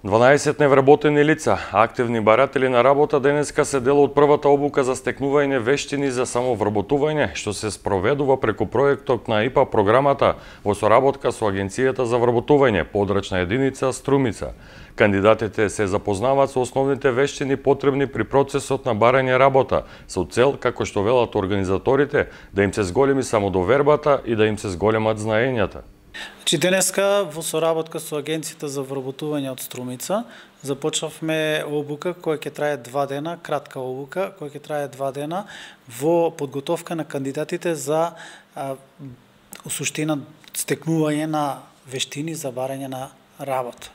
12 невработени лица, активни баратели на работа, денеска се дел од првата обука за стекнување вештини за самовработување, што се спроведува преку проектот на ИПА програмата во соработка со Агенцијата за вработување, подрачна единица Струмица. Кандидатите се запознаваат со основните вештини потребни при процесот на барање работа, со цел, како што велат организаторите, да им се зголеми самодовербата и да им се зголемат знаењата. Денеска во соработка со Агенцијата за вработување од Струмица започнавме обука која ќе трае 2 дена, кратка обука која ќе трае 2 дена во подготовка на кандидатите за суштина стекнување на вештини за барање на работа.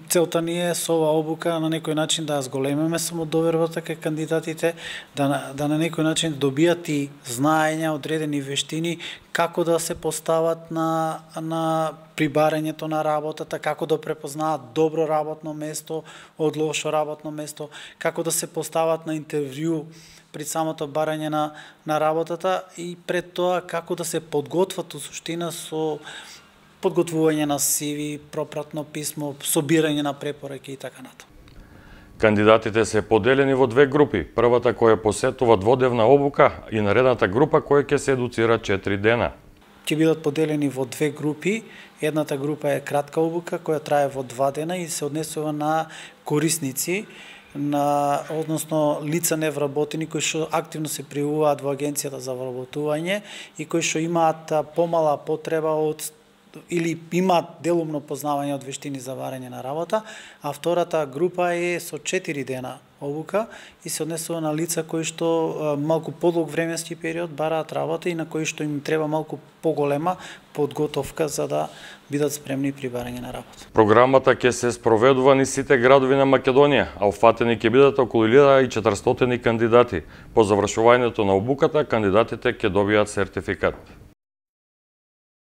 Целта ни е со оваа обука на некој начин да зголемиме самодовербата кај кандидатите, да на некој начин добијат и знаења, одредени вештини како да се постават на прибарањето на работата, како да препознаат добро работно место од лошо работно место, како да се постават на интервју пред самото барање на работата и пред тоа како да се подготват у суштина со подготвување на CV, пропратно писмо, собирање на препораки и така натаму. Кандидатите се поделени во 2 групи. Првата која посетува дводневна обука и наредната група која ќе се едуцира 4 дена. Ќе бидат поделени во 2 групи. Едната група е кратка обука која трае во 2 дена и се однесува на корисници, односно лица невработени кои што активно се пријавуваат во Агенцијата за вработување и кои што имаат помала потреба од или имаат делумно познавање од вештини за барање на работа, а втората група е со 4 дена обука и се однесува на лица кои што малку подолг временски период бараат работа и на кои што им треба малку поголема подготовка за да бидат спремни при барање на работа. Програмата ќе се спроведува низ сите градови на Македонија, а уфатени ќе бидат околу 1400 кандидати. По завршувањето на обуката, кандидатите ќе добијат сертификат.